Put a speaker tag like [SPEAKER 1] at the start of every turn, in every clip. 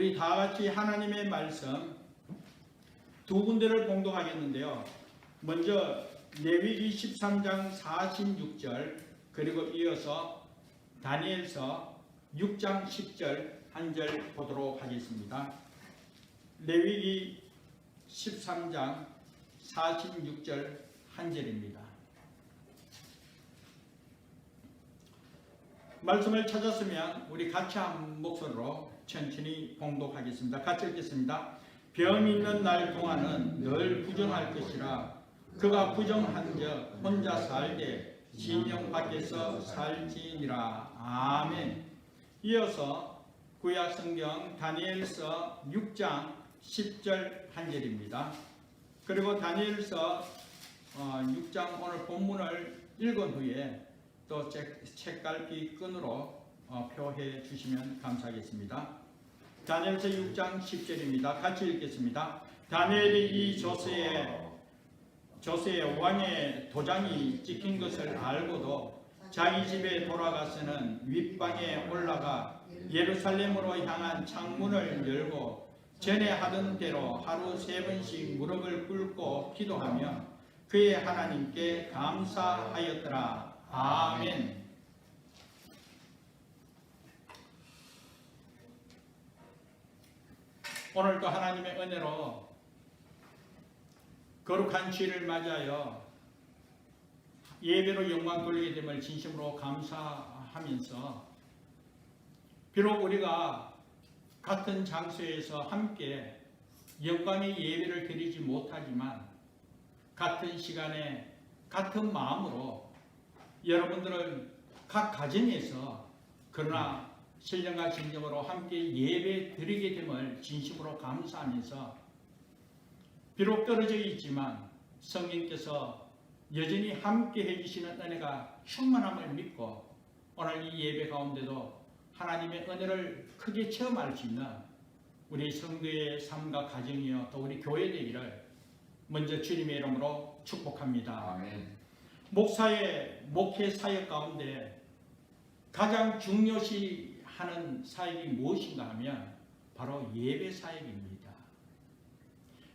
[SPEAKER 1] 우리 다 같이 하나님의 말씀 두 군데를 봉독하겠는데요. 먼저 레위기 13장 46절 그리고 이어서 다니엘서 6장 10절 한 절 보도록 하겠습니다. 레위기 13장 46절 한 절입니다. 말씀을 찾았으면 우리 같이 한 목소리로 천천히 봉독하겠습니다. 같이 읽겠습니다. 병 있는 날 동안은 늘 부정할 것이라 그가 부정한즉 혼자 살되 진영 밖에서 살지니라. 아멘. 이어서 구약 성경 다니엘서 6장 10절 한 절입니다. 그리고 다니엘서 6장 오늘 본문을 읽은 후에 또 책갈피 끈으로 표해 주시면 감사하겠습니다. 다니엘서 6장 10절입니다. 같이 읽겠습니다. 다니엘이 이 조세의 왕의 도장이 찍힌 것을 알고도 자기 집에 돌아가서는 윗방에 올라가 예루살렘으로 향한 창문을 열고 전에 하던 대로 하루 3번씩 무릎을 꿇고 기도하며 그의 하나님께 감사하였더라. 아멘. 오늘도 하나님의 은혜로 거룩한 주일을 맞이하여 예배로 영광 돌리게 됨을 진심으로 감사하면서 비록 우리가 같은 장소에서 함께 영광의 예배를 드리지 못하지만 같은 시간에 같은 마음으로 여러분들은 각 가정에서 그러나 신령과 진정으로 함께 예배 드리게 됨을 진심으로 감사하면서 비록 떨어져 있지만 성령께서 여전히 함께 해주시는 은혜가 충만함을 믿고 오늘 이 예배 가운데도 하나님의 은혜를 크게 체험할 수 있는 우리 성도의 삶과 가정이요 또 우리 교회 되기를 먼저 주님의 이름으로 축복합니다.
[SPEAKER 2] 아멘.
[SPEAKER 1] 목사의 목회 사역 가운데 가장 중요시하는 사역이 무엇인가 하면 바로 예배 사역입니다.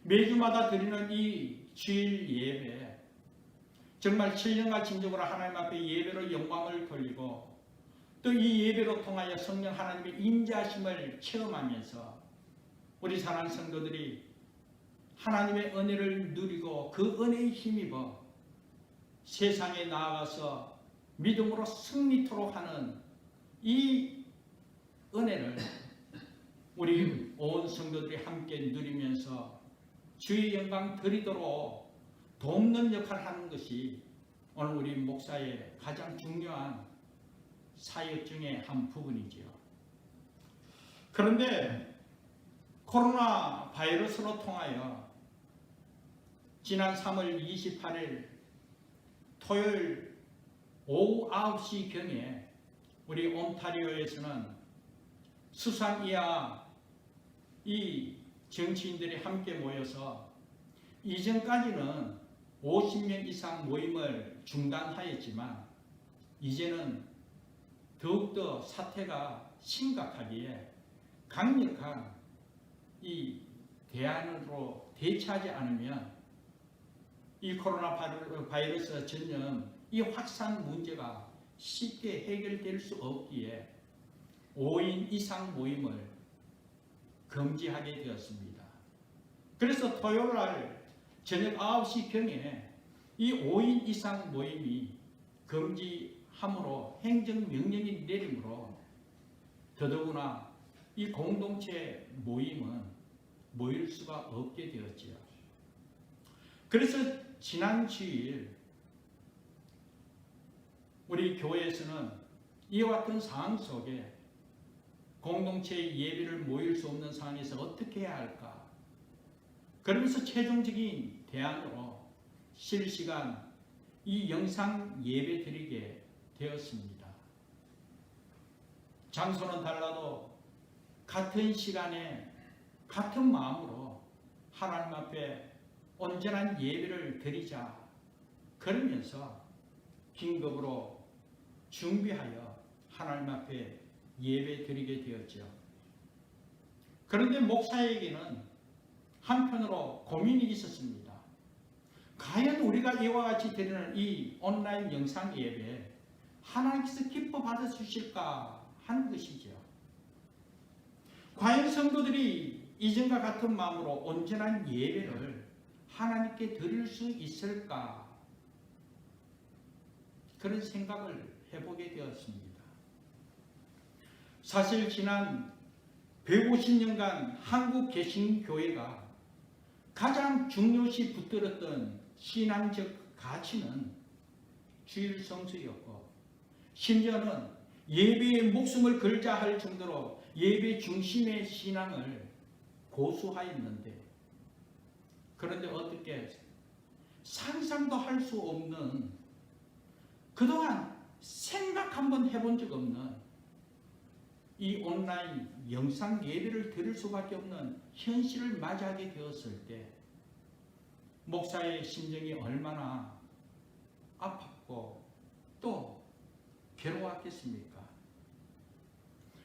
[SPEAKER 1] 매주마다 드리는 이 주일 예배 정말 신령과 진정으로 하나님 앞에 예배로 영광을 돌리고 또 이 예배로 통하여 성령 하나님의 임재하심을 체험하면서 우리 사랑하는 성도들이 하나님의 은혜를 누리고 그 은혜에 힘입어 세상에 나아가서 믿음으로 승리토록 하는 이 은혜를 우리 온 성도들이 함께 누리면서 주의 영광 드리도록 돕는 역할을 하는 것이 오늘 우리 목사의 가장 중요한 사역 중에 한 부분이지요. 그런데 코로나 바이러스로 통하여 지난 3월 28일 토요일 오후 9시경에 우리 온타리오에서는 수산 이하 이 정치인들이 함께 모여서 이전까지는 50명 이상 모임을 중단하였지만 이제는 더욱더 사태가 심각하기에 강력한 이 대안으로 대처하지 않으면 이 코로나 바이러스 전염 이 확산 문제가 쉽게 해결될 수 없기에 5인 이상 모임을 금지하게 되었습니다. 그래서 토요일 날 저녁 9시경에 이 5인 이상 모임이 금지함으로 행정명령이 내림으로 더더구나 이 공동체 모임은 모일 수가 없게 되었지요. 그래서 지난 주일 우리 교회에서는 이와 같은 상황 속에 공동체 예배를 모일 수 없는 상황에서 어떻게 해야 할까? 그러면서 최종적인 대안으로 실시간 이 영상 예배 드리게 되었습니다. 장소는 달라도 같은 시간에 같은 마음으로 하나님 앞에 온전한 예배를 드리자. 그러면서 긴급으로 준비하여 하나님 앞에 예배 드리게 되었죠. 그런데 목사에게는 한편으로 고민이 있었습니다. 과연 우리가 이와 같이 드리는 이 온라인 영상 예배 하나님께서 기뻐 받아주실까 하는 것이죠. 과연 성도들이 이전과 같은 마음으로 온전한 예배를 하나님께 드릴 수 있을까? 그런 생각을 해보게 되었습니다. 사실 지난 150년간 한국 개신교회가 가장 중요시 붙들었던 신앙적 가치는 주일 성수였고, 심지어는 예배에 목숨을 걸자 할 정도로 예배 중심의 신앙을 고수하였는데, 그런데 어떻게 상상도 할 수 없는, 그동안 생각 한번 해본 적 없는 이 온라인 영상 예배를 들을 수밖에 없는 현실을 맞이하게 되었을 때 목사의 심정이 얼마나 아팠고 또 괴로웠겠습니까?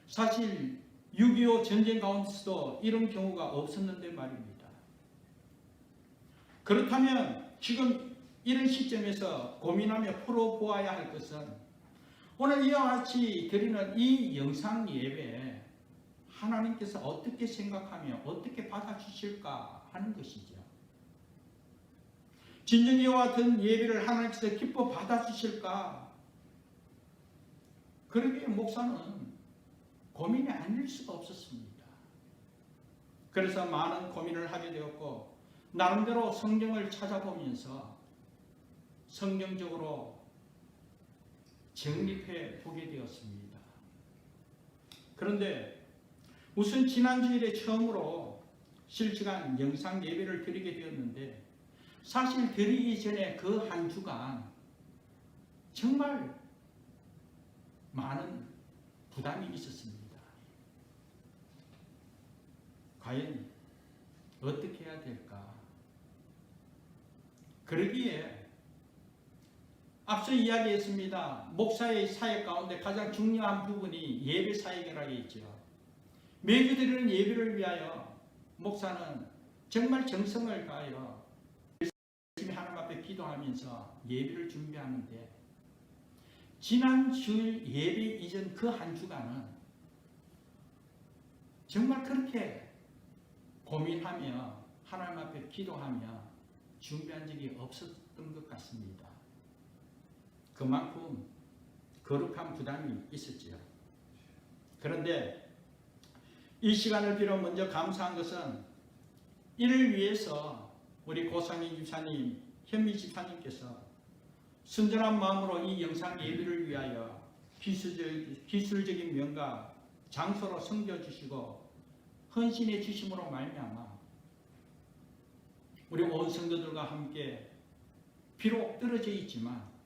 [SPEAKER 1] 사실 6.25 전쟁 가운데서도 이런 경우가 없었는데 말입니다. 그렇다면 지금 이런 시점에서 고민하며 풀어보아야 할 것은, 오늘 이와 같이 드리는 이 영상 예배에 하나님께서 어떻게 생각하며 어떻게 받아주실까 하는 것이죠. 진정 이와 같은 예배를 하나님께서 기뻐 받아주실까? 그러기에 목사는 고민이 아닐 수가 없었습니다. 그래서 많은 고민을 하게 되었고, 나름대로 성경을 찾아보면서 성경적으로 정립해 보게 되었습니다. 그런데 우선 지난 주일에 처음으로 실시간 영상 예배를 드리게 되었는데, 사실 드리기 전에 그 한 주간 정말 많은 부담이 있었습니다. 과연 어떻게 해야 될까? 그러기에 앞서 이야기했습니다. 목사의 사역 가운데 가장 중요한 부분이 예배 사역이라고 했죠. 매주 드리는 예배를 위하여 목사는 정말 정성을 다하여 열심히 하나님 앞에 기도하면서 예배를 준비하는데, 지난 주일 예배 이전 그 한 주간은 정말 그렇게 고민하며 하나님 앞에 기도하며 준비한 적이 없었던 것 같습니다. 그만큼 거룩한 부담이 있었지요. 그런데 이 시간을 빌어 먼저 감사한 것은, 이를 위해서 우리 고상희 집사님, 현미 집사님께서 순전한 마음으로 이 영상 예배를 위하여 기술적인 면과 장소로 섬겨주시고 헌신해 주심으로 말미암아 우리 온 성도들과 함께 비록 떨어져 있지만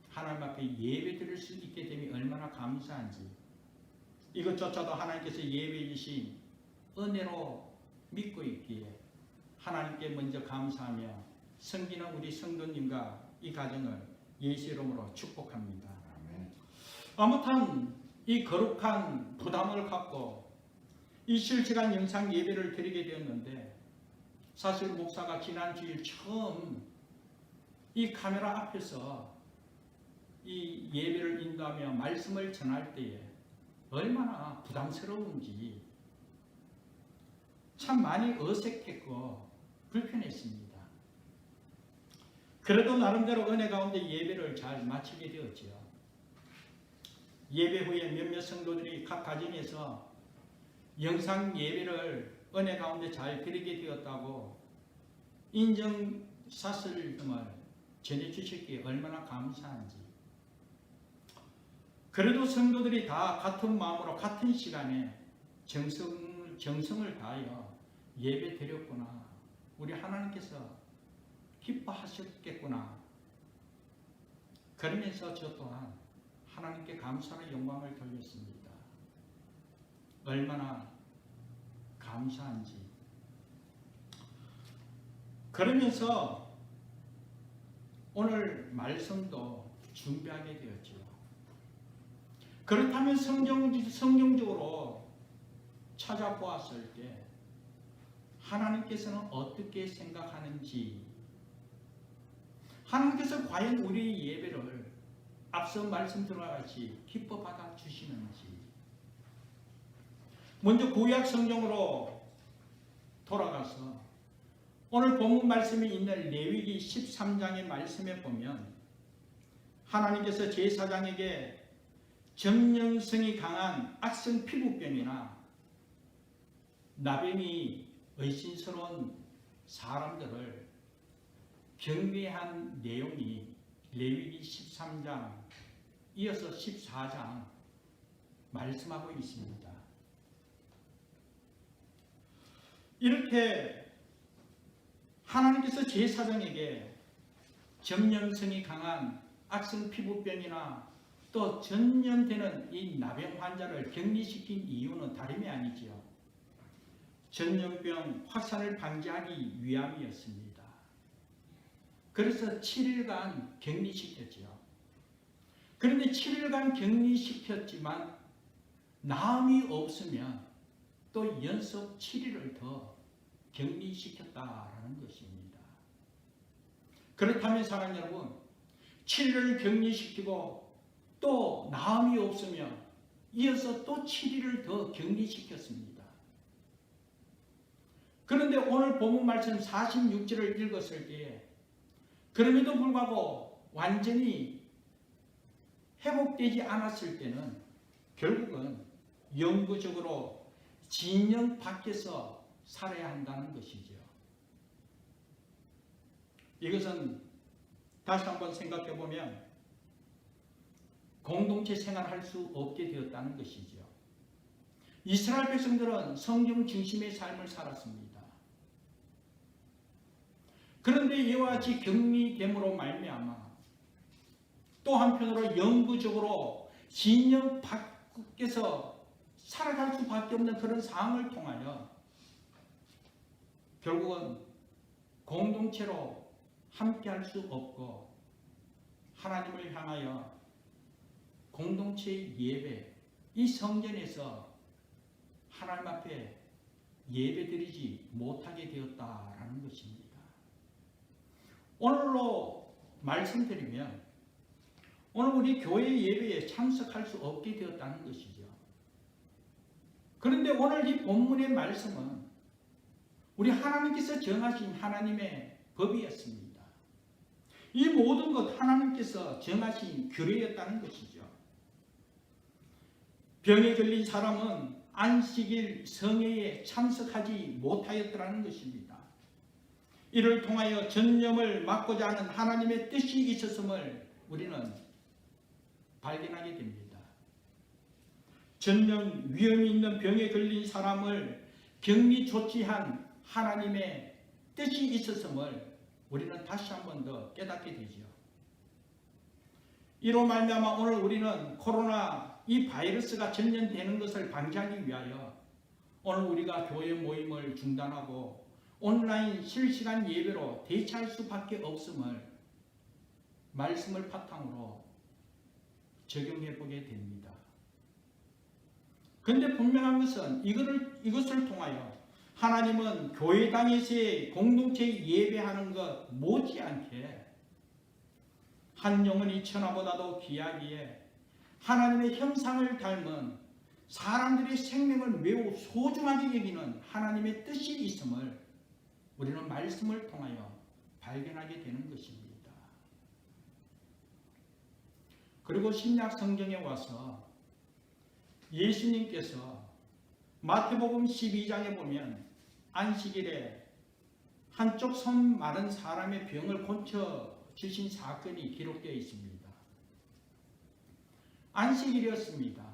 [SPEAKER 1] 하나님 앞에 예배 드릴 수 있게 됨이 얼마나 감사한지, 이것조차도 하나님께서 예배해 주신 은혜로 믿고 있기에 하나님께 먼저 감사하며 섬기는 우리 성도님과 이 가정을 예수 이름으로 축복합니다. 아무튼 이 거룩한 부담을 갖고 이 실시간 영상 예배를 드리게 되었는데, 사실 목사가 지난 주일 처음 이 카메라 앞에서 이 예배를 인도하며 말씀을 전할 때에 얼마나 부담스러운지 참 많이 어색했고 불편했습니다. 그래도 나름대로 은혜 가운데 예배를 잘 마치게 되었죠. 예배 후에 몇몇 성도들이 각 가정에서 영상 예배를 은혜 가운데 잘 드리게 되었다고 인정사슬을 전해주셨기에 얼마나 감사한지. 그래도 성도들이 다 같은 마음으로 같은 시간에 정성을 다하여 예배 드렸구나, 우리 하나님께서 기뻐하셨겠구나, 그러면서 저 또한 하나님께 감사의 영광을 돌렸습니다. 얼마나 감사한지. 그러면서 오늘 말씀도 준비하게 되었죠. 그렇다면 성경적으로 찾아보았을 때 하나님께서는 어떻게 생각하는지, 하나님께서 과연 우리의 예배를 앞서 말씀드린 같이 기뻐 받아 주시는지. 먼저 구약 성경으로 돌아가서 오늘 본문 말씀이 있는 레위기 13장의 말씀에 보면 하나님께서 제사장에게 정령성이 강한 악성 피부병이나 나병이 의심스러운 사람들을 경계한 내용이 레위기 13장 이어서 14장 말씀하고 있습니다. 이렇게 하나님께서 제사장에게 정령성이 강한 악성 피부병이나 또 전염되는 이 나병 환자를 격리시킨 이유는 다름이 아니지요. 전염병 확산을 방지하기 위함이었습니다. 그래서 7일간 격리시켰지요. 그런데 7일간 격리시켰지만 나음이 없으면 또 연속 7일을 더 격리시켰다라는 것입니다. 그렇다면 사랑하는 여러분, 7일을 격리시키고 또 나음이 없으면 이어서 또 7일을 더 격리시켰습니다. 그런데 오늘 본문 말씀 46절을 읽었을 때에 그럼에도 불구하고 완전히 회복되지 않았을 때는 결국은 영구적으로 진영 밖에서 살아야 한다는 것이죠. 이것은 다시 한번 생각해 보면 공동체 생활할 수 없게 되었다는 것이죠. 이스라엘 백성들은 성경 중심의 삶을 살았습니다. 그런데 이와 같이 격리됨으로 말미암아 또 한편으로 영구적으로 진영 밖에서 살아갈 수밖에 없는 그런 상황을 통하여 결국은 공동체로 함께할 수 없고 하나님을 향하여 공동체 예배, 이 성전에서 하나님 앞에 예배드리지 못하게 되었다라는 것입니다. 오늘로 말씀드리면 오늘 우리 교회 예배에 참석할 수 없게 되었다는 것이죠. 그런데 오늘 이 본문의 말씀은 우리 하나님께서 정하신 하나님의 법이었습니다. 이 모든 것 하나님께서 정하신 규례였다는 것이죠. 병에 걸린 사람은 안식일 성회에 참석하지 못하였더라는 것입니다. 이를 통하여 전염을 막고자 하는 하나님의 뜻이 있었음을 우리는 발견하게 됩니다. 전염 위험이 있는 병에 걸린 사람을 격리 조치한 하나님의 뜻이 있었음을 우리는 다시 한 번 더 깨닫게 되죠. 이로 말미암아 오늘 우리는 코로나 이 바이러스가 전염되는 것을 방지하기 위하여 오늘 우리가 교회 모임을 중단하고 온라인 실시간 예배로 대체할 수밖에 없음을 말씀을 바탕으로 적용해 보게 됩니다. 그런데 분명한 것은 이것을 통하여 하나님은 교회당에서의 공동체 예배하는 것 못지않게 한 영혼이 천하보다도 귀하기에 하나님의 형상을 닮은 사람들의 생명을 매우 소중하게 여기는 하나님의 뜻이 있음을 우리는 말씀을 통하여 발견하게 되는 것입니다. 그리고 신약 성경에 와서 예수님께서 마태복음 12장에 보면 안식일에 한쪽 손 마른 사람의 병을 고쳐주신 사건이 기록되어 있습니다. 안식일이었습니다.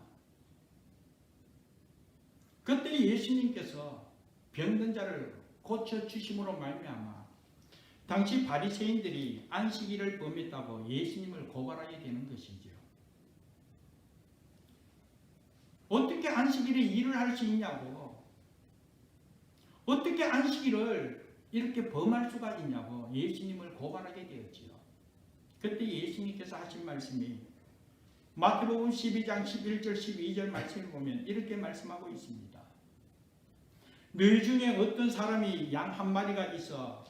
[SPEAKER 1] 그때 예수님께서 병든 자를 고쳐주심으로 말미암아 당시 바리새인들이 안식일을 범했다고 예수님을 고발하게 되는 것이죠. 어떻게 안식일에 일을 할 수 있냐고, 어떻게 안식일을 이렇게 범할 수가 있냐고 예수님을 고발하게 되었지요. 그때 예수님께서 하신 말씀이 마태복음 12장 11절 12절 말씀을 보면 이렇게 말씀하고 있습니다. 너희 중에 어떤 사람이 양 한 마리가 있어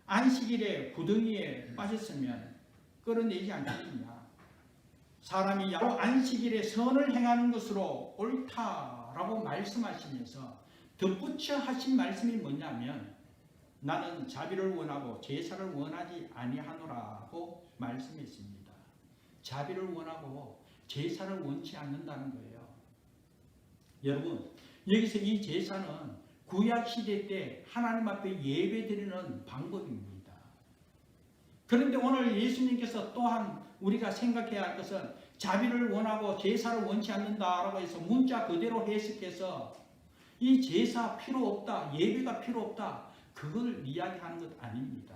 [SPEAKER 1] 안식일에 구덩이에 빠졌으면 끌어내지 않겠느냐. 사람이 야로 안식일에 선을 행하는 것으로 옳다라고 말씀하시면서 덧붙여 하신 말씀이 뭐냐면 나는 자비를 원하고 제사를 원하지 아니하노라고 말씀했습니다. 자비를 원하고 제사를 원치 않는다는 거예요. 여러분, 여기서 이 제사는 구약 시대 때 하나님 앞에 예배드리는 방법입니다. 그런데 오늘 예수님께서 또한 우리가 생각해야 할 것은 자비를 원하고 제사를 원치 않는다라고 해서 문자 그대로 해석해서 이 제사 필요 없다, 예배가 필요 없다, 그걸 이야기하는 것 아닙니다.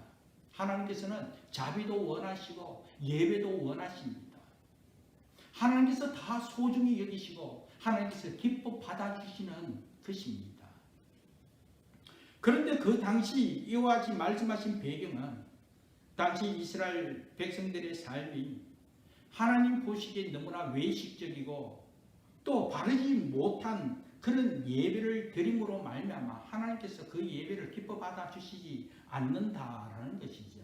[SPEAKER 1] 하나님께서는 자비도 원하시고 예배도 원하십니다. 하나님께서 다 소중히 여기시고 하나님께서 기뻐 받아주시는 것입니다. 그런데 그 당시 이와 같이 말씀하신 배경은 당시 이스라엘 백성들의 삶이 하나님 보시기에 너무나 외식적이고 또 바르지 못한 그런 예배를 드림으로 말미암아 하나님께서 그 예배를 기뻐 받아주시지 않는다라는 것이죠.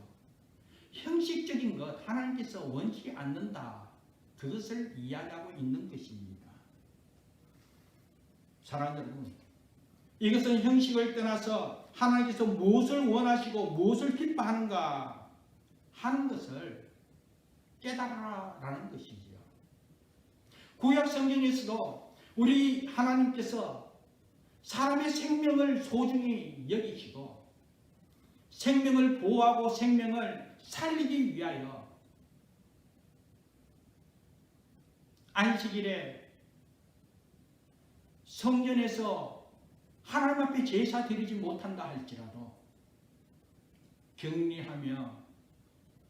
[SPEAKER 1] 형식적인 것 하나님께서 원치 않는다. 그것을 이야기하고 있는 것입니다. 사랑하는 여러분, 이것은 형식을 떠나서 하나님께서 무엇을 원하시고 무엇을 기뻐하는가 하는 것을 깨달아라라는 것이죠. 구약 성경에서도 우리 하나님께서 사람의 생명을 소중히 여기시고 생명을 보호하고 생명을 살리기 위하여 안식일에 성전에서 하나님 앞에 제사 드리지 못한다 할지라도 격리하며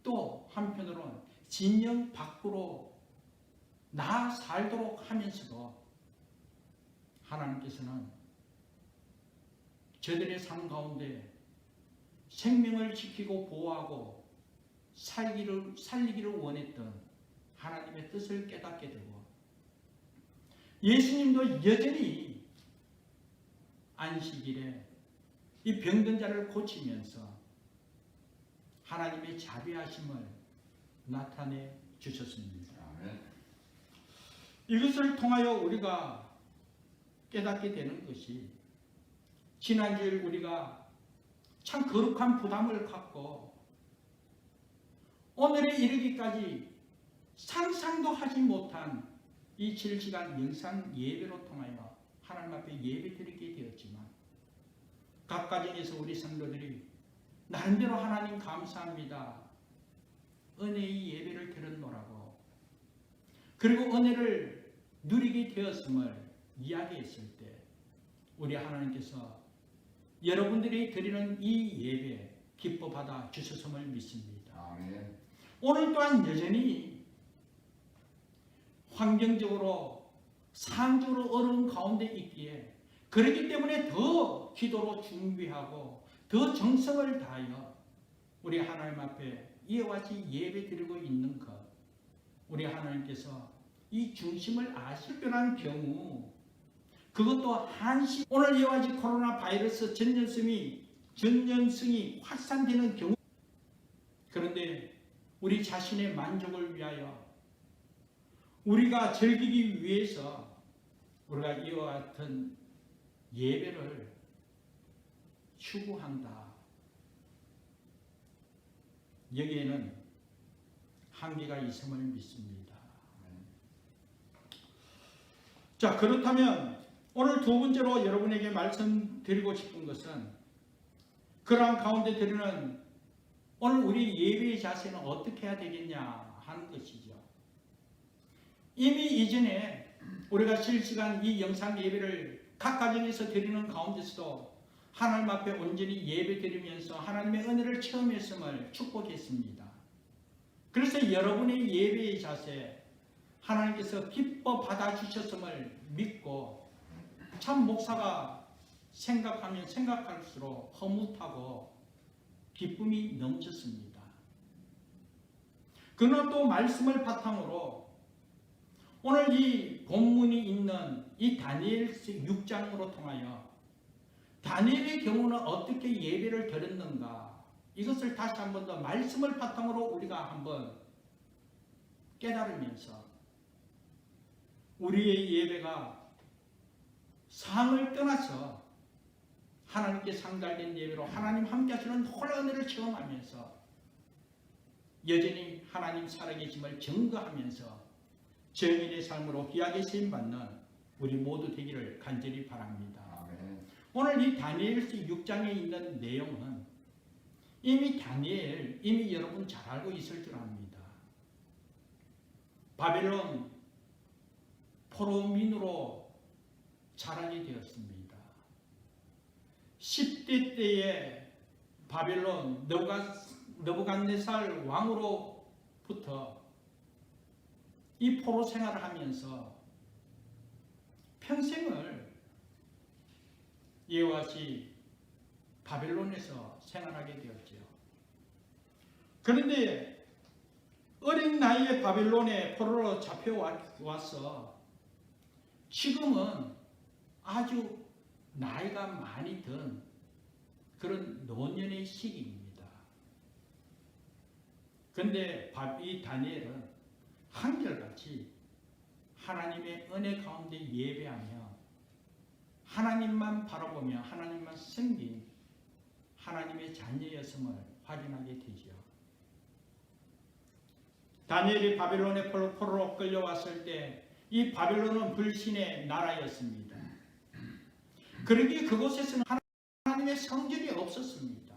[SPEAKER 1] 또 한편으로는 진영 밖으로 나 살도록 하면서도 하나님께서는 저들의 삶 가운데 생명을 지키고 보호하고 살리기를 원했던 하나님의 뜻을 깨닫게 되고 예수님도 여전히 안식일에 이 병든 자를 고치면서 하나님의 자비하심을 나타내 주셨습니다. 이것을 통하여 우리가 깨닫게 되는 것이 지난주에 우리가 참 거룩한 부담을 갖고 오늘에 이르기까지 상상도 하지 못한 이 7시간 영상 예배로 통하여 하나님 앞에 예배 드리게 되었지만 각 가정에서 우리 성도들이 나름대로 하나님 감사합니다. 은혜의 예배를 드렸노라고 그리고 은혜를 누리게 되었음을 이야기했을 때 우리 하나님께서 여러분들이 드리는 이 예배 기뻐 받아 주셨음을 믿습니다.
[SPEAKER 2] 아멘.
[SPEAKER 1] 오늘 또한 여전히 환경적으로 상적으로 어려운 가운데 있기에 그렇기 때문에 더 기도로 준비하고 더 정성을 다하여 우리 하나님 앞에 이와 같이 예배 드리고 있는 것 우리 하나님께서 이 중심을 아실 뻔한 경우 그것도 한시 오늘 이와 같이 코로나 바이러스 전염성이 확산되는 경우 그런데 우리 자신의 만족을 위하여 우리가 즐기기 위해서 우리가 이와 같은 예배를 추구한다. 여기에는 한계가 있음을 믿습니다. 자, 그렇다면 오늘 두 번째로 여러분에게 말씀드리고 싶은 것은 그러한 가운데 드리는 오늘 우리 예배의 자세는 어떻게 해야 되겠냐 하는 것이죠. 이미 이전에 우리가 실시간 이 영상 예배를 각 가정에서 드리는 가운데서도 하나님 앞에 온전히 예배 드리면서 하나님의 은혜를 체험했음을 축복했습니다. 그래서 여러분의 예배의 자세 하나님께서 기뻐 받아주셨음을 믿고 참 목사가 생각하면 생각할수록 허무하고 기쁨이 넘쳤습니다. 그러나 또 말씀을 바탕으로 오늘 이 본문이 있는 이 다니엘서 6장으로 통하여 다니엘의 경우는 어떻게 예배를 드렸는가? 이것을 다시 한 번 더 말씀을 바탕으로 우리가 한번 깨달으면서 우리의 예배가 상을 떠나서 하나님께 상달된 예배로 하나님 함께 하시는 놀라운 은혜를 체험하면서 여전히 하나님 살아계심을 증거하면서 정인의 삶으로 귀하게 쓰임받는 우리 모두 되기를 간절히 바랍니다. 아멘. 오늘 이 다니엘서 6장에 있는 내용은 이미 여러분 잘 알고 있을 줄 압니다. 바벨론 포로민으로 자라게 되었습니다. 10대 때에 바벨론 느부갓네살 왕으로부터 이 포로 생활을 하면서 평생을 이와 같이 바벨론에서 생활하게 되었죠. 그런데 어린 나이에 바벨론에 포로로 잡혀와서 지금은 아주 나이가 많이 든 그런 노년의 시기입니다. 그런데 이 다니엘은 한결같이 하나님의 은혜 가운데 예배하며 하나님만 바라보며 하나님만 섬긴 하나님의 자녀였음을 확인하게 되죠. 다니엘이 바벨론의 포로로 끌려왔을 때 이 바벨론은 불신의 나라였습니다. 그러기에 그곳에서는 하나님의 성전이 없었습니다.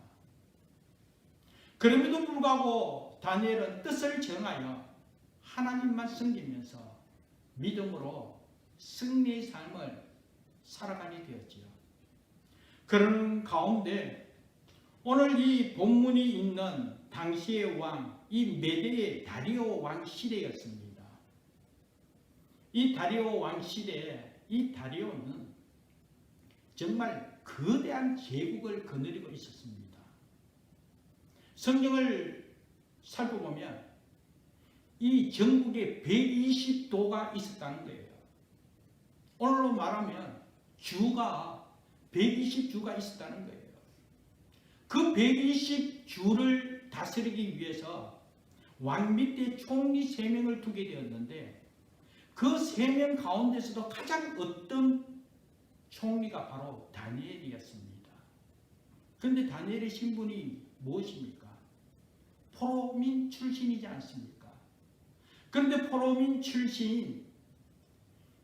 [SPEAKER 1] 그럼에도 불구하고 다니엘은 뜻을 정하여 하나님만 섬기면서 믿음으로 승리의 삶을 살아가게 되었지요. 그런 가운데 오늘 이 본문이 있는 당시의 왕, 이 메대의 다리오 왕 시대였습니다. 이 다리오 왕 시대에 이 다리오는 정말 거대한 제국을 거느리고 있었습니다. 성경을 살펴보면 이 전국에 120도가 있었다는 거예요. 오늘로 말하면 주가 120주가 있었다는 거예요. 그 120주를 다스리기 위해서 왕 밑에 총리 3명을 두게 되었는데 그 3명 가운데서도 가장 어떤 총리가 바로 다니엘이었습니다. 그런데 다니엘의 신분이 무엇입니까? 포로민 출신이지 않습니까? 그런데 포로민 출신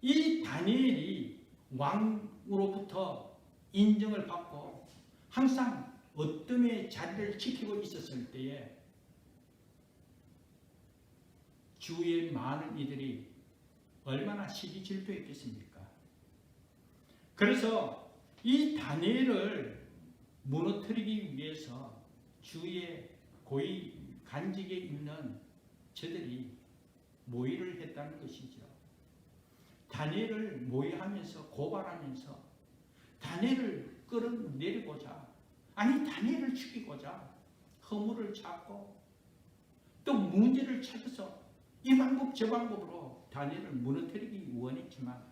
[SPEAKER 1] 이 다니엘이 왕으로부터 인정을 받고 항상 어둠의 자리를 지키고 있었을 때에 주위의 많은 이들이 얼마나 시기질투했겠습니까? 그래서 이 다니엘을 무너뜨리기 위해서 주위에 고위 간직에 있는 저들이 모의를 했다는 것이죠. 다니엘을 모의하면서 고발하면서 다니엘을 끌어내리고자, 아니 다니엘을 죽이고자 허물을 찾고 또 문제를 찾아서 이 방법 저 방법으로 다니엘을 무너뜨리기 원했지만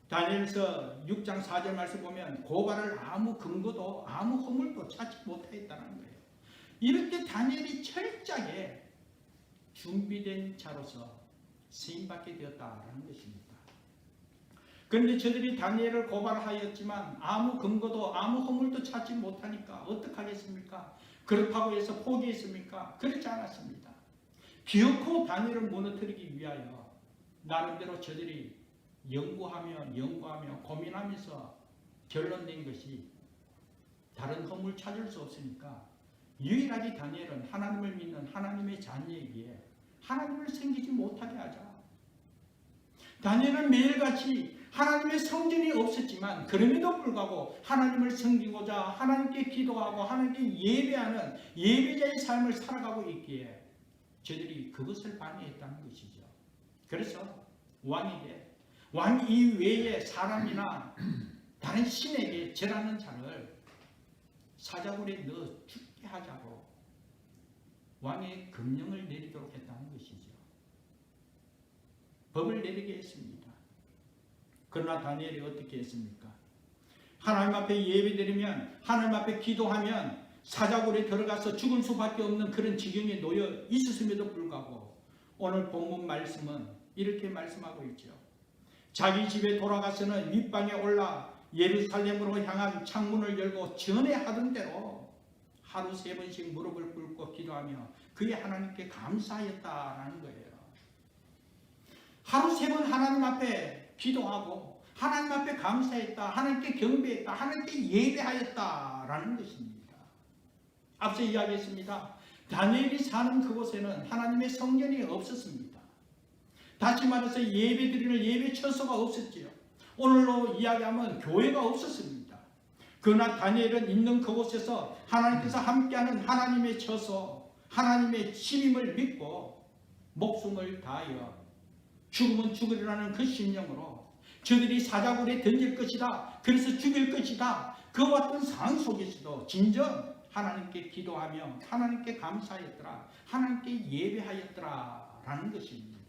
[SPEAKER 1] 다니엘서 6장 4절 말씀 보면 고발을 아무 근거도 아무 허물도 찾지 못하였다는 거예요. 이렇게 다니엘이 철저하게 준비된 자로서 쓰임받게 되었다는 것입니다. 그런데 저들이 다니엘을 고발하였지만 아무 근거도 아무 허물도 찾지 못하니까 어떡하겠습니까? 그렇다고 해서 포기했습니까? 그렇지 않았습니다. 기어코 다니엘을 무너뜨리기 위하여 나름대로 저들이 연구하며 고민하면서 결론낸 것이 다른 허물 찾을 수 없으니까 유일하게 다니엘은 하나님을 믿는 하나님의 자녀이기에 하나님을 섬기지 못하게 하자. 다니엘은 매일같이 하나님의 성전이 없었지만 그럼에도 불구하고 하나님을 섬기고자 하나님께 기도하고 하나님께 예배하는 예배자의 삶을 살아가고 있기에 저들이 그것을 방해했다는 것이죠. 그래서 왕에게 왕 이외의 사람이나 다른 신에게 절하는 자를 사자굴에 넣어 죽게 하자고 왕의 금령을 내리도록 했다는 것이죠. 법을 내리게 했습니다. 그러나 다니엘이 어떻게 했습니까? 하나님 앞에 예배드리면, 하나님 앞에 기도하면 사자굴에 들어가서 죽을 수밖에 없는 그런 지경에 놓여 있었음에도 불구하고 오늘 본문 말씀은 이렇게 말씀하고 있죠. 자기 집에 돌아가서는 윗방에 올라 예루살렘으로 향한 창문을 열고 전에 하던 대로 하루 3번씩 무릎을 꿇고 기도하며 그의 하나님께 감사하였다라는 거예요. 하루 3번 하나님 앞에 기도하고 하나님 앞에 감사했다, 하나님께 경배했다, 하나님께 예배하였다라는 것입니다. 앞서 이야기했습니다. 다니엘이 사는 그곳에는 하나님의 성전이 없었습니다. 다시 말해서 예배드리는 예배 처소가 없었지요. 오늘로 이야기하면 교회가 없었습니다. 그러나 다니엘은 있는 그곳에서 하나님께서 함께하는 하나님의 처소, 하나님의 신임을 믿고 목숨을 다하여 죽으면 죽으리라는 그 심령으로 저들이 사자굴에 던질 것이다, 그래서 죽일 것이다, 그와 같은 상황 속에서도 진정 하나님께 기도하며 하나님께 감사하였더라, 하나님께 예배하였더라 라는 것입니다.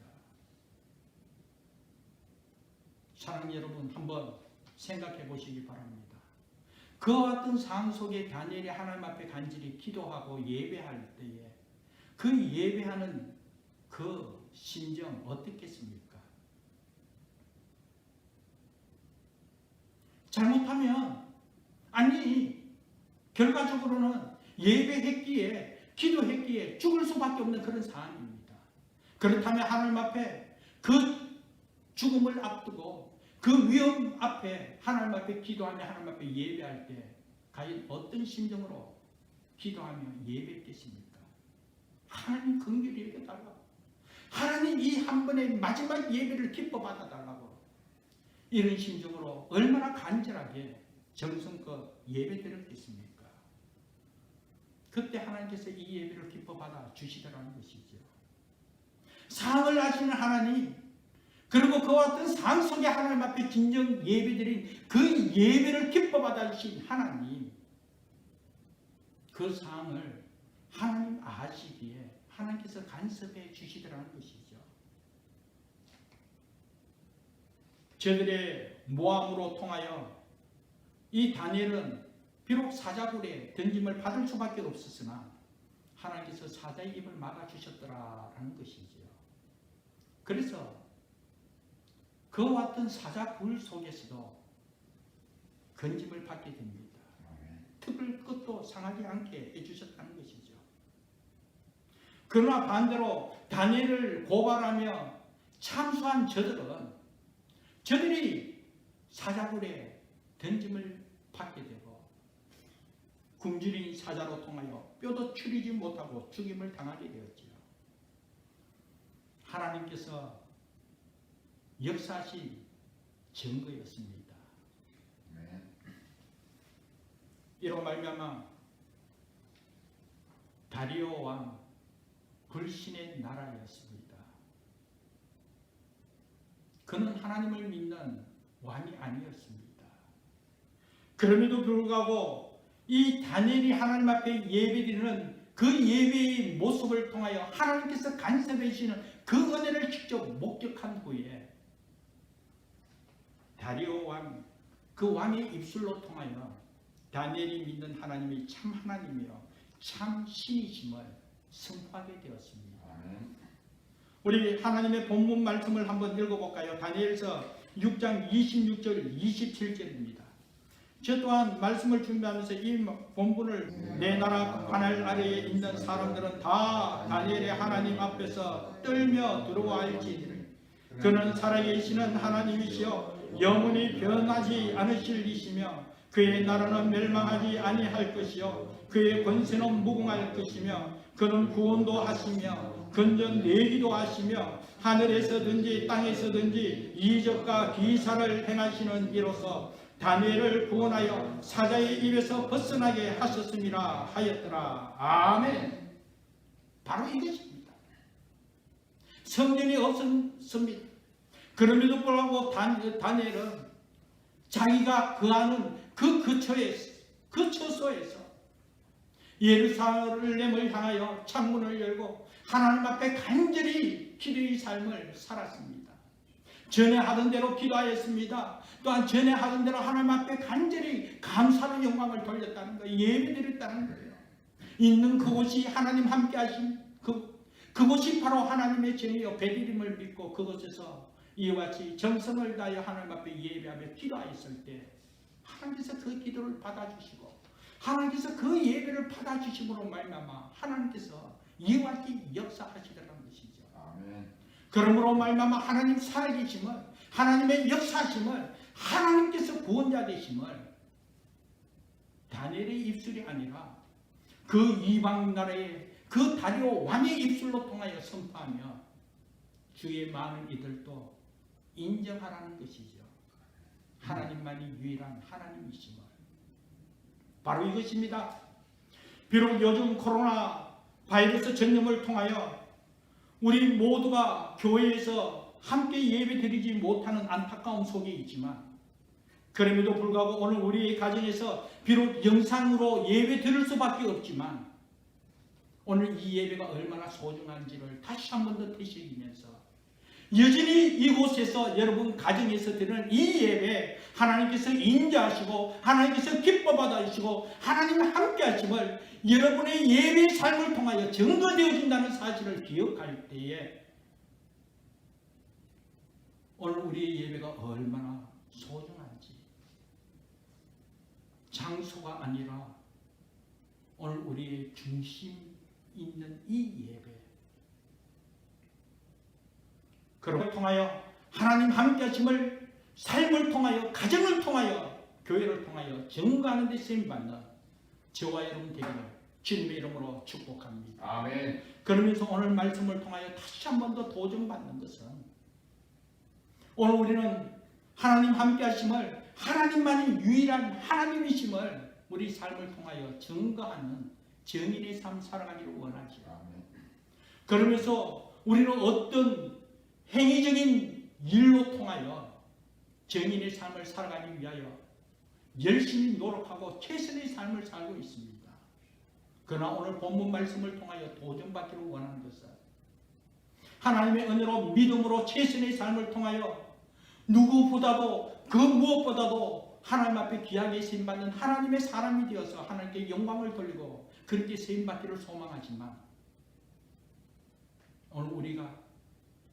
[SPEAKER 1] 사랑하는 여러분, 한번 생각해 보시기 바랍니다. 그와 같은 상황 속에 다니엘이 하나님 앞에 간절히 기도하고 예배할 때에 그 예배하는 그 심정 어떻겠습니까? 잘못하면, 아니 결과적으로는 예배했기에 기도했기에 죽을 수밖에 없는 그런 상황입니다. 그렇다면 하나님 앞에 그 죽음을 앞두고 그 위험 앞에 하나님 앞에 기도하며 하나님 앞에 예배할 때 과연 어떤 심정으로 기도하며 예배했겠습니까? 하나님 긍휼히 여겨달라고, 하나님 이 한 번의 마지막 예배를 기뻐 받아달라고, 이런 심정으로 얼마나 간절하게 정성껏 예배드렸겠습니까? 그때 하나님께서 이 예배를 기뻐 받아 주시더라는 것이죠. 상을 아시는 하나님, 그리고 그와 같은 상 속에 하나님 앞에 진정 예배드린 그 예배를 기뻐 받아 주신 하나님, 그 상을 하나님 아시기에 하나님께서 간섭해 주시더라는 것이죠. 저들의 모함으로 통하여 이 다니엘은 비록 사자굴에 던짐을 받을 수밖에 없었으나 하나님께서 사자의 입을 막아주셨더라라는 것이죠. 그래서 그와 같은 사자굴 속에서도 건짐을 받게 됩니다. 틈을 끝도 상하지 않게 해주셨다는 것이죠. 그러나 반대로 다니엘을 고발하며 참수한 저들이 사자굴에 던짐을 받게 되고 굶주린 사자로 통하여 뼈도 추리지 못하고 죽임을 당하게 되었지요. 하나님께서 역사하신 증거였습니다. 이로 말미암아 다리오 왕 불신의 나라였습니다. 그는 하나님을 믿는 왕이 아니었습니다. 그럼에도 불구하고 이 다니엘이 하나님 앞에 예배드리는 그 예배의 모습을 통하여 하나님께서 간섭해 주시는 그 은혜를 직접 목격한 후에 다리오 왕, 그 왕의 입술로 통하여 다니엘이 믿는 하나님이 참 하나님이요 참 신이심을 선포하게 되었습니다. 우리 하나님의 본문 말씀을 한번 읽어볼까요? 다니엘서 6장 26절 27절입니다. 저 또한 말씀을 준비하면서 이 본문을 내 나라 관할 아래에 있는 사람들은 다 다니엘의 하나님 앞에서 떨며 두려워할지니 그는 살아계시는 하나님이시여 영원히 변하지 않으실 이시며 그의 나라는 멸망하지 아니할 것이요 그의 권세는 무궁할 것이며 그는 구원도 하시며 근전 내기도 하시며 하늘에서든지 땅에서든지 이적과 기사를 행하시는 이로써 다니엘을 구원하여 사자의 입에서 벗어나게 하셨음이라 하였더라. 아멘. 바로 이것입니다. 성전이 없었습니다. 그럼에도 불구하고 다니엘은 자기가 거하는 그 처소에서 예루살렘을 향하여 창문을 열고 하나님 앞에 간절히 기도의 삶을 살았습니다. 전에 하던 대로 기도하였습니다. 또한 전에 하던 대로 하나님 앞에 간절히 감사로 영광을 돌렸다는 거예요. 예배드렸다는 거예요. 있는 그곳이 하나님 함께 하신 그곳이 바로 하나님의 전이요 베드림을 믿고 그곳에서 이와 같이 정성을 다하여 하나님 앞에 예배하며 기도하였을 때 하나님께서 그 기도를 받아주시고 하나님께서 그 예배를 받아주심으로 말미암아 하나님께서 이와 같이 역사하시더라는 것이죠.
[SPEAKER 2] 아멘.
[SPEAKER 1] 그러므로 말미암아 하나님 살아계심을 하나님의 역사심을 하나님께서 구원자 되심을 다니엘의 입술이 아니라 그 이방 나라의 그 다리오 왕의 입술로 통하여 선포하며 주의 많은 이들도 인정하라는 것이죠. 하나님만이 유일한 하나님이심을. 바로 이것입니다. 비록 요즘 코로나 바이러스 전염을 통하여 우리 모두가 교회에서 함께 예배드리지 못하는 안타까움 속에 있지만 그럼에도 불구하고 오늘 우리의 가정에서 비록 영상으로 예배드릴 수밖에 없지만 오늘 이 예배가 얼마나 소중한지를 다시 한 번 더 되새기면서 여전히 이곳에서 여러분 가정에서 드리는 이 예배 하나님께서 인자하시고 하나님께서 기뻐 받아주시고 하나님 함께 하심을 여러분의 예배의 삶을 통하여 증거되어진다는 사실을 기억할 때에 오늘 우리의 예배가 얼마나 소중한지 장소가 아니라 오늘 우리의 중심 있는 이 예배 그걸 통하여 하나님 함께 하심을 삶을 통하여 가정을 통하여 교회를 통하여 증거하는 데 쓰임받는 저와 여러분 되기를 주님의 이름으로 축복합니다.
[SPEAKER 2] 아멘.
[SPEAKER 1] 그러면서 오늘 말씀을 통하여 다시 한 번 더 도전받는 것은 오늘 우리는 하나님 함께 하심을 하나님만이 유일한 하나님이심을 우리 삶을 통하여 증거하는 정인의 삶 살아가기를 원하죠.
[SPEAKER 2] 아멘.
[SPEAKER 1] 그러면서 우리는 어떤 행위적인 일로 통하여 정인의 삶을 살아가기 위하여 열심히 노력하고 최선의 삶을 살고 있습니다. 그러나 오늘 본문 말씀을 통하여 도전받기를 원하는 것은 하나님의 은혜로 믿음으로 최선의 삶을 통하여 누구보다도 그 무엇보다도 하나님 앞에 귀하게 쓰임받는 하나님의 사람이 되어서 하나님께 영광을 돌리고 그렇게 쓰임받기를 소망하지만 오늘 우리가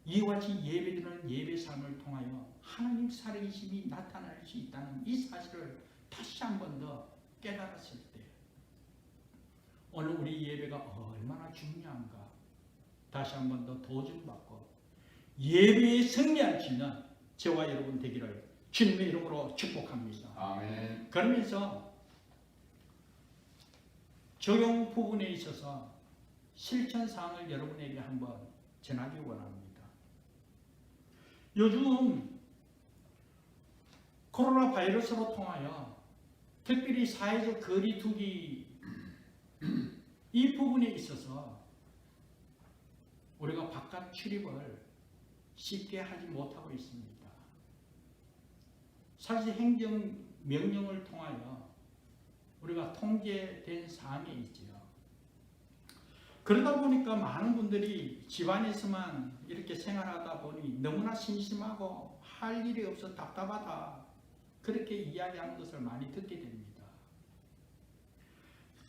[SPEAKER 1] 이와 같이 예배드리는 예배 삶을 통하여 하나님 살아계심이 나타날 수 있다는 이 사실을 다시 한 번 더 깨달았을 때 오늘 우리 예배가 얼마나 중요한가 다시 한 번 더 도전받고 예배에 승리할 수 있는 저와 여러분 되기를 주님의 이름으로 축복합니다.
[SPEAKER 2] 아멘.
[SPEAKER 1] 그러면서 적용 부분에 있어서 실천사항을 여러분에게 한번 전하기 원합니다. 요즘 코로나 바이러스로 통하여 특별히 사회적 거리두기 이 부분에 있어서 우리가 바깥 출입을 쉽게 하지 못하고 있습니다. 사실 행정 명령을 통하여 우리가 통제된 사항에 있지요. 그러다 보니까 많은 분들이 집안에서만 이렇게 생활하다 보니 너무나 심심하고 할 일이 없어 답답하다 그렇게 이야기하는 것을 많이 듣게 됩니다.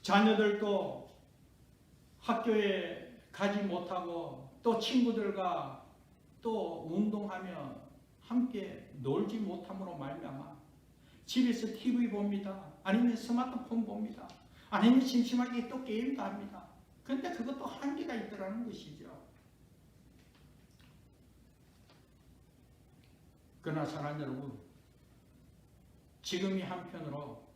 [SPEAKER 1] 자녀들도 학교에 가지 못하고 또 친구들과 또 운동하며 함께 놀지 못함으로 말미암아 집에서 TV 봅니다. 아니면 스마트폰 봅니다. 아니면 심심하게 또 게임도 합니다. 그런데 그것도 한계가 있더라는 것이죠. 그러나 사랑하는 여러분, 지금이 한편으로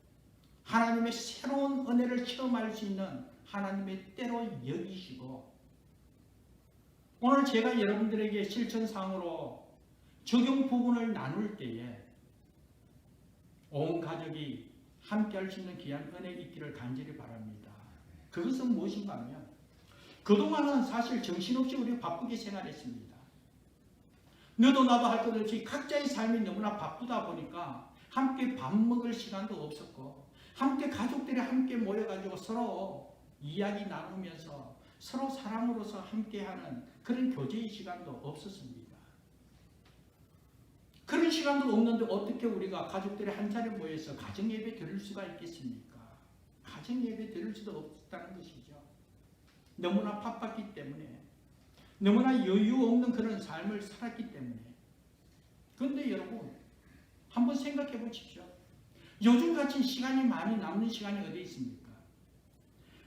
[SPEAKER 1] 하나님의 새로운 은혜를 체험할 수 있는 하나님의 때로 여기시고 오늘 제가 여러분들에게 실천사항으로 적용 부분을 나눌 때에 온 가족이 함께 할 수 있는 귀한 은혜 있기를 간절히 바랍니다. 그것은 무엇인가 하면 그동안은 사실 정신없이 우리가 바쁘게 생활했습니다. 너도 나도 할 것 없이 각자의 삶이 너무나 바쁘다 보니까 함께 밥 먹을 시간도 없었고 함께 가족들이 함께 모여가지고 서로 이야기 나누면서 서로 사랑으로서 함께하는 그런 교제의 시간도 없었습니다. 그런 시간도 없는데 어떻게 우리가 가족들이 한 자리에 모여서 가정 예배 드릴 수가 있겠습니까? 가정 예배 드릴 수도 없다는 것이죠. 너무나 바빴기 때문에, 너무나 여유 없는 그런 삶을 살았기 때문에. 그런데 여러분, 한번 생각해 보십시오. 요즘같이 시간이 많이 남는 시간이 어디 있습니까?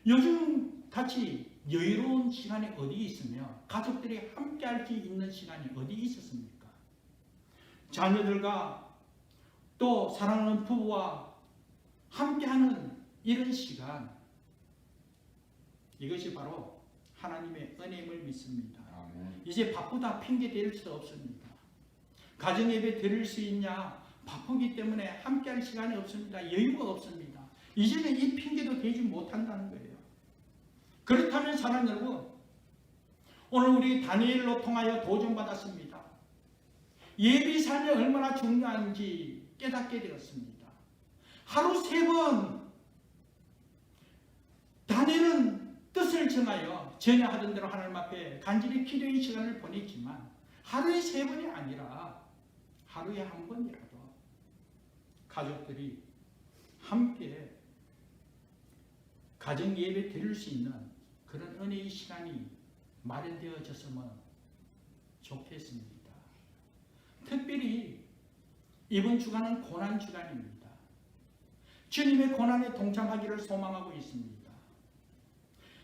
[SPEAKER 1] 요즘같이 여유로운 시간이 어디 있으며 가족들이 함께 할 수 있는 시간이 어디 있었습니까? 자녀들과 또 사랑하는 부부와 함께하는 이런 시간, 이것이 바로 하나님의 은혜임을 믿습니다.
[SPEAKER 2] 아멘.
[SPEAKER 1] 이제 바쁘다 핑계 댈 수 없습니다. 가정 예배 드릴 수 있냐? 바쁘기 때문에 함께할 시간이 없습니다. 여유가 없습니다. 이제는 이 핑계도 대지 못한다는 거예요. 그렇다면 사랑 여러분, 오늘 우리 다니엘로 통하여 도전받았습니다. 예비 삶이 얼마나 중요한지 깨닫게 되었습니다. 하루 3번 다니엘은 뜻을 정하여 전혀 하던 대로 하나님 앞에 간절히 기도의 시간을 보냈지만 하루에 3번이 아니라 하루에 1번이라도 가족들이 함께 가정 예배 드릴 수 있는 그런 은혜의 시간이 마련되어졌으면 좋겠습니다. 특별히 이번 주간은 고난 주간입니다. 주님의 고난에 동참하기를 소망하고 있습니다.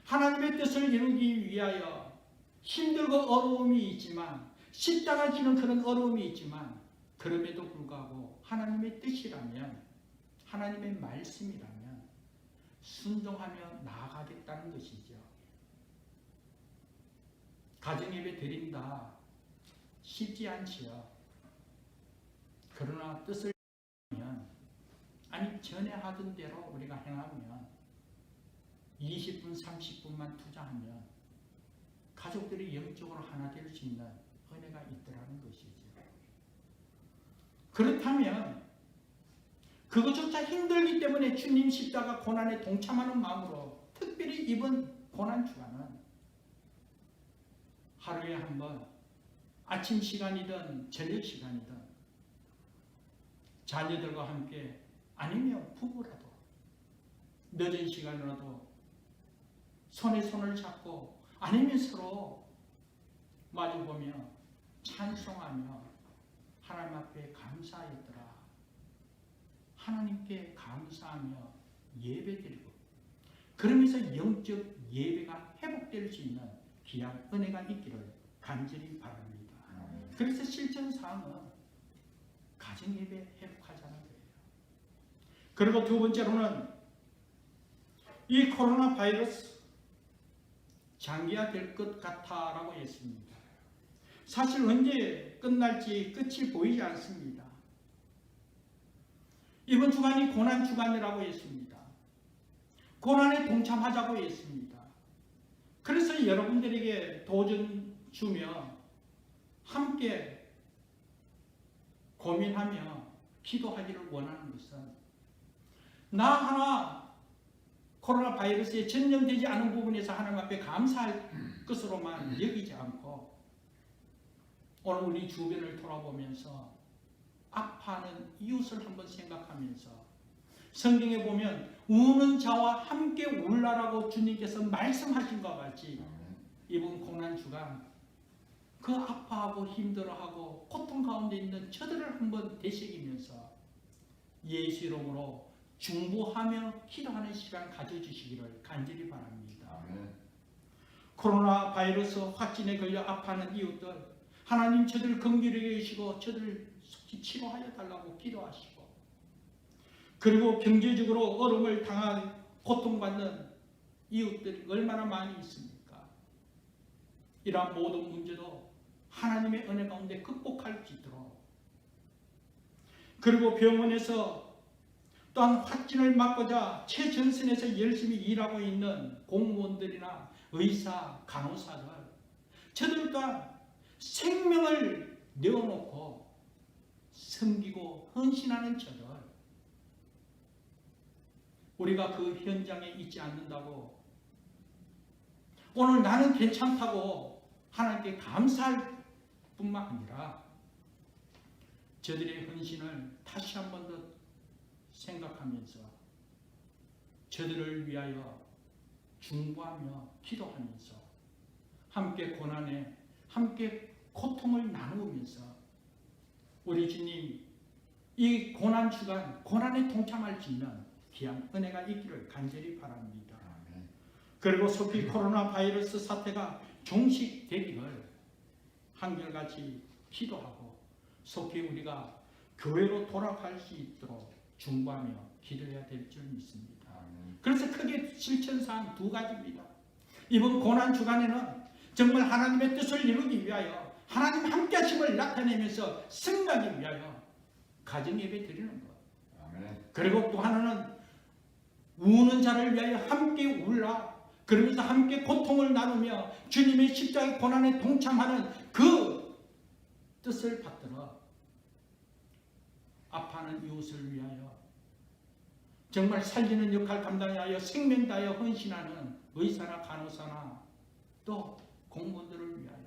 [SPEAKER 1] 하나님의 뜻을 이루기 위하여 힘들고 어려움이 있지만, 십자가 지는 그런 어려움이 있지만, 그럼에도 불구하고 하나님의 뜻이라면, 하나님의 말씀이라면 순종하며 나아가겠다는 것이죠. 가정예배 드린다 쉽지 않지요. 그러나 뜻을 하면, 아니 전에 하던 대로 우리가 행하면 20분 30분만 투자하면 가족들이 영적으로 하나 될 수 있는 은혜가 있더라는 것이죠. 그렇다면 그것조차 힘들기 때문에 주님 십자가 고난에 동참하는 마음으로 특별히 이번 고난 주간은 하루에 1번 아침 시간이든 저녁 시간이든 자녀들과 함께, 아니면 부부라도 늦은 시간이라도 손에 손을 잡고, 아니면 서로 마주보며 찬송하며 하나님 앞에 감사하였더라, 하나님께 감사하며 예배드리고, 그러면서 영적 예배가 회복될 수 있는 귀한 은혜가 있기를 간절히 바랍니다. 그래서 실천사항은 가정예배 회복하자는 거예요. 그리고 두 번째로는 이 코로나 바이러스 장기화될 것 같아라고 했습니다. 사실 언제 끝날지 끝이 보이지 않습니다. 이번 주간이 고난 주간이라고 했습니다. 고난에 동참하자고 했습니다. 그래서 여러분들에게 도전 주며 함께 고민하며 기도하기를 원하는 것은, 나 하나 코로나 바이러스에 전염되지 않은 부분에서 하나님 앞에 감사할 것으로만 여기지 않고, 오늘 우리 주변을 돌아보면서 아파하는 이웃을 한번 생각하면서, 성경에 보면 우는 자와 함께 울라라고 주님께서 말씀하신 것 같이 이번 고난주간 그 아파하고 힘들어하고 고통 가운데 있는 저들을 한번 되새기면서 예수 이름으로 중보하며 기도하는 시간 가져주시기를 간절히 바랍니다. 코로나 바이러스 확진에 걸려 아파하는 이웃들, 하나님 저들 긍휼히 여기시고 저들 속히 치료하여 달라고 기도하시고, 그리고 경제적으로 어려움을 당한 고통받는 이웃들이 얼마나 많이 있습니까? 이러한 모든 문제도 하나님의 은혜 가운데 극복할 수 있도록, 그리고 병원에서 또한 확진을 막고자 최전선에서 열심히 일하고 있는 공무원들이나 의사, 간호사들, 저들 또한 생명을 내어놓고 섬기고 헌신하는 저들, 우리가 그 현장에 있지 않는다고 오늘 나는 괜찮다고 하나님께 감사할 뿐만 아니라 저들의 헌신을 다시 한 번 더 생각하면서 저들을 위하여 중보하며 기도하면서 함께 고난에 함께 고통을 나누면서 우리 주님 이 고난 주간 고난에 동참할 수 있는 귀한 은혜가 있기를 간절히 바랍니다. 그리고 속히 코로나 바이러스 사태가 종식되기를 한결같이 기도하고 속히 우리가 교회로 돌아갈 수 있도록 중보하며 기도해야 될 줄 믿습니다. 그래서 크게 실천사항 두 가지입니다. 이번 고난 주간에는 정말 하나님의 뜻을 이루기 위하여 하나님 함께하심을 나타내면서 승리하기 위하여 가정 예배 드리는 것. 그리고 또 하나는 우는 자를 위하여 함께 울라. 그러면서 함께 고통을 나누며 주님의 십자가의 고난에 동참하는 그 뜻을 받들어 아파하는 이웃을 위하여 정말 살리는 역할 감당하여 생명 다하여 헌신하는 의사나 간호사나 또 공무원들을 위하여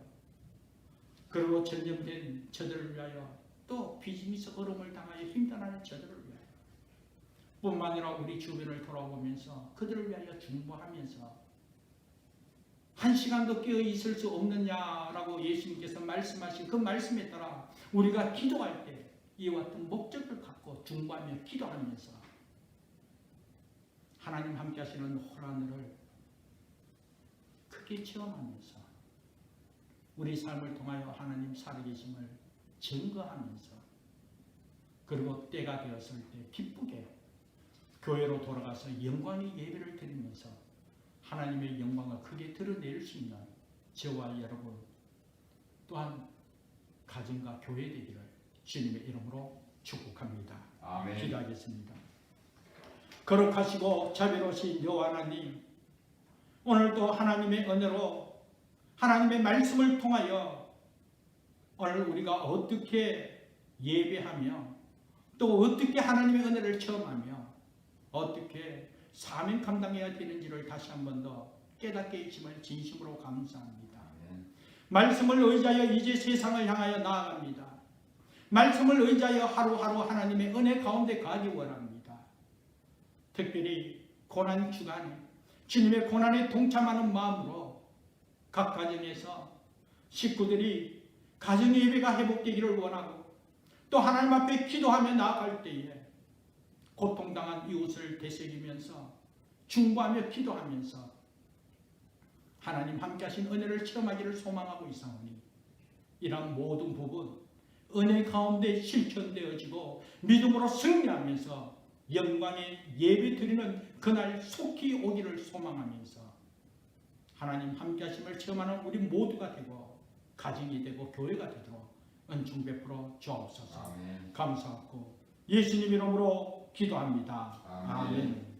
[SPEAKER 1] 그리고 전염된 저들을 위하여 또 비즈니스 어려움을 당하여 힘들어하는 저들을 위하여 뿐만 아니라 우리 주변을 돌아보면서 그들을 위하여 중보하면서 한 시간도 깨어 있을 수 없느냐라고 예수님께서 말씀하신 그 말씀에 따라 우리가 기도할 때 이와 같은 목적을 갖고 중보하며 기도하면서 하나님 함께 하시는 호란을 크게 체험하면서 우리 삶을 통하여 하나님 살아계심을 증거하면서 그리고 때가 되었을 때 기쁘게 교회로 돌아가서 영광의 예배를 드리면서 하나님의 영광을 크게 드러낼 수 있는 저와 여러분 또한 가정과 교회 되기를 주님의 이름으로 축복합니다.
[SPEAKER 2] 아멘.
[SPEAKER 1] 기도하겠습니다. 거룩하시고 자비로우신 여호와 하나님, 오늘도 하나님의 은혜로 하나님의 말씀을 통하여 오늘 우리가 어떻게 예배하며 또 어떻게 하나님의 은혜를 체험하며 어떻게 사명 감당해야 되는지를 다시 한 번 더 깨닫게 해주심을 진심으로 감사합니다. 말씀을 의지하여 이제 세상을 향하여 나아갑니다. 말씀을 의지하여 하루하루 하나님의 은혜 가운데 가기 원합니다. 특별히 고난 주간에 주님의 고난에 동참하는 마음으로 각 가정에서 식구들이 가정 예배가 회복되기를 원하고 또 하나님 앞에 기도하며 나아갈 때에 고통당한 이웃을 되새기면서 중보하며 기도하면서 하나님 함께하신 은혜를 체험하기를 소망하고 있사오니 이러한 모든 부분 은혜 가운데 실천되어지고 믿음으로 승리하면서 영광의 예배 드리는 그날 속히 오기를 소망하면서 하나님 함께하심을 체험하는 우리 모두가 되고 가정이 되고 교회가 되도록 은총 베풀어 주옵소서. 감사하고 예수님 이름으로 기도합니다. 아멘.